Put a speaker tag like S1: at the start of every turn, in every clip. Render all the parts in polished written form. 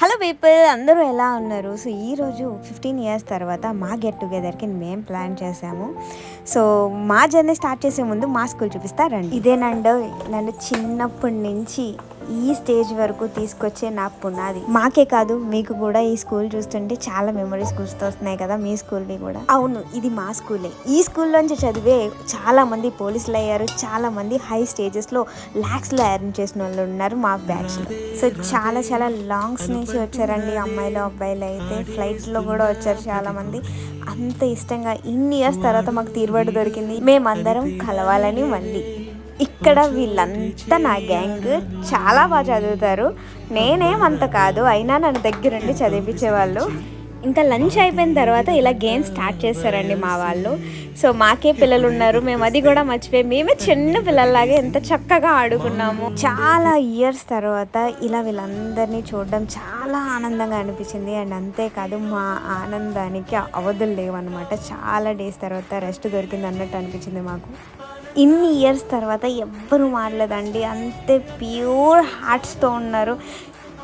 S1: Hello people, అందరూ ఎలా ఉన్నారు? సో ఈరోజు 15 ఇయర్స్ తర్వాత మా గెట్ టుగెదర్కి మేము ప్లాన్ చేసాము. సో మా జర్నీ స్టార్ట్ చేసే ముందు మా స్కూల్ చూపిస్తారండి. ఇదేనండి నన్ను చిన్నప్పటి నుంచి ఈ స్టేజ్ వరకు తీసుకొచ్చే నా పునాది. మాకే కాదు, మీకు కూడా ఈ స్కూల్ చూస్తుంటే చాలా మెమరీస్ గుర్తొస్తున్నాయి కదా మీ స్కూల్వి కూడా. అవును, ఇది మా స్కూలే. ఈ స్కూల్లోంచి చదివే చాలా మంది పోలీసులు అయ్యారు, చాలా మంది హై స్టేజెస్లో ల్యాక్స్లో ఎర్న్ చేసిన వాళ్ళు ఉన్నారు మా బ్యాచ్లో. సో చాలా చాలా లాంగ్స్ నుంచి వచ్చారండి అమ్మాయిలు అబ్బాయిలు అయితే. ఫ్లైట్లో కూడా వచ్చారు చాలామంది. అంత ఇష్టంగా ఇన్ని ఇయర్స్ తర్వాత మాకు తీరుబడి దొరికింది. మేమందరం కలవాలని మళ్ళీ. ఇక్కడ వీళ్ళంతా నా గ్యాంగ్ చాలా బాగా చదువుతారు. నేనేమంత కాదు, అయినా నన్ను దగ్గరుండి చదివించేవాళ్ళు. ఇంకా లంచ్ అయిపోయిన తర్వాత ఇలా గేమ్ స్టార్ట్ చేస్తారండి మా వాళ్ళు. సో మాకే పిల్లలు ఉన్నారు, మేము అది కూడా మర్చిపోయి మేమే చిన్న పిల్లల్లాగే ఎంత చక్కగా ఆడుకున్నాము. చాలా ఇయర్స్ తర్వాత ఇలా వీళ్ళందరినీ చూడడం చాలా ఆనందంగా అనిపించింది. అండ్ అంతేకాదు మా ఆనందానికి అవధులు లేవన్నమాట. చాలా డేస్ తర్వాత రెస్ట్ దొరికింది అన్నట్టు అనిపించింది మాకు. ఇన్ని ఇయర్స్ తర్వాత ఎవ్వరూ మారలేదండి, అంతే ప్యూర్ హార్ట్స్తో ఉన్నారు.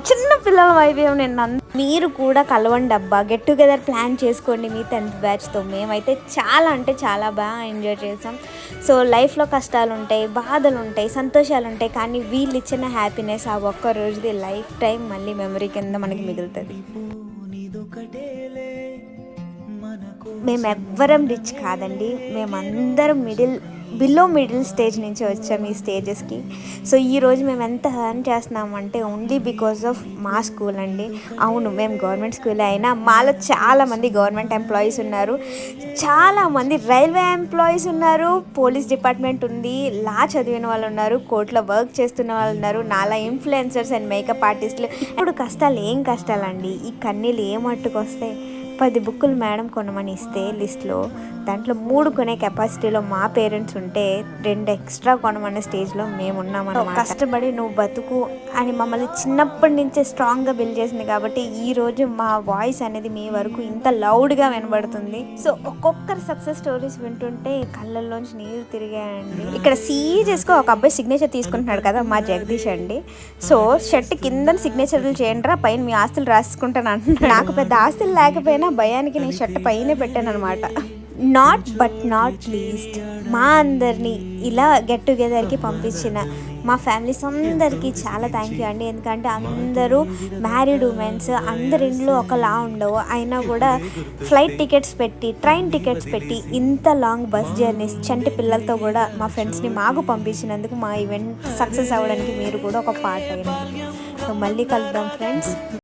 S1: చిన్న పిల్లల వైభవం. మీరు కూడా కలవండి అబ్బా, గెట్ టుగెదర్ ప్లాన్ చేసుకోండి మీ 10th బ్యాచ్తో. మేమైతే చాలా అంటే చాలా బాగా ఎంజాయ్ చేసాం. సో లైఫ్లో కష్టాలు ఉంటాయి, బాధలు ఉంటాయి, సంతోషాలు ఉంటాయి, కానీ వీళ్ళు ఇచ్చిన హ్యాపీనెస్ ఆ ఒక్క రోజుది లైఫ్ టైం మళ్ళీ మెమరీ కింద మనకి మిగులుతుంది. మేమెవ్వరం రిచ్ కాదండి, మేమందరం బిలో మిడిల్ స్టేజ్ నుంచి వచ్చాం ఈ స్టేజెస్కి. సో ఈరోజు మేము ఎంత ఎర్న్ చేస్తున్నామంటే ఓన్లీ బికాజ్ ఆఫ్ మా స్కూల్ అండి. అవును, మేము గవర్నమెంట్ స్కూల్ అయినా మాలో చాలామంది గవర్నమెంట్ ఎంప్లాయీస్ ఉన్నారు, చాలామంది రైల్వే ఎంప్లాయీస్ ఉన్నారు, పోలీస్ డిపార్ట్మెంట్ ఉంది, లా చదివిన వాళ్ళు ఉన్నారు, కోర్టులో వర్క్ చేస్తున్న వాళ్ళు ఉన్నారు, నాలా ఇన్ఫ్లుయెన్సర్స్ అండ్ మేకప్ ఆర్టిస్టులు. ఇప్పుడు కష్టాలు ఏం కష్టాలండి, ఈ కన్నీళ్ళు ఏ మట్టుకు వస్తాయి. 10 బుక్కులు మేడం కొనమని ఇస్తే లిస్ట్లో దాంట్లో 3 కొనే కెపాసిటీలో మా పేరెంట్స్ ఉంటే 2 ఎక్స్ట్రా కొనమనే స్టేజ్లో మేము ఉన్నామన్నమాట. కష్టపడి నువ్వు బతుకు అని మమ్మల్ని చిన్నప్పటి నుంచే స్ట్రాంగ్గా బిల్డ్ చేసింది కాబట్టి ఈరోజు మా వాయిస్ అనేది మీ వరకు ఇంత లౌడ్గా వినబడుతుంది. సో ఒక్కొక్కరి సక్సెస్ స్టోరీస్ వింటుంటే కళ్ళల్లోంచి నీరు తిరిగాయండి. ఇక్కడ సీరియస్గా ఒక అబ్బాయి సిగ్నేచర్ తీసుకుంటున్నాడు కదా, మా జగదీష్ అండి. సో షర్ట్ కింద సిగ్నేచర్లు చేయండి రా, పైన మీ ఆస్తులు రాసుకుంటాను అంటున్నాడు. నాకు పెద్ద ఆస్తులు లేకపోయినా భయానికి నేను షర్ట్ పైనే పెట్టాను అనమాట. నాట్ లీస్ట్ మా అందరినీ ఇలా గెట్ టుగెదర్కి పంపించిన మా ఫ్యామిలీస్ అందరికీ చాలా థ్యాంక్ యూ అండి. ఎందుకంటే అందరూ మ్యారీడ్ ఉమెన్స్, అందరి ఇంట్లో ఒకలా ఉండవు, అయినా కూడా ఫ్లైట్ టికెట్స్ పెట్టి ట్రైన్ టికెట్స్ పెట్టి ఇంత లాంగ్ బస్ జర్నీస్ చంటి పిల్లలతో కూడా మా ఫ్రెండ్స్ని మాకు పంపించినందుకు మా ఈవెంట్ సక్సెస్ అవ్వడానికి మీరు కూడా ఒక పార్ట్ అయినారు. సో మళ్ళీ కలుద్దాం ఫ్రెండ్స్.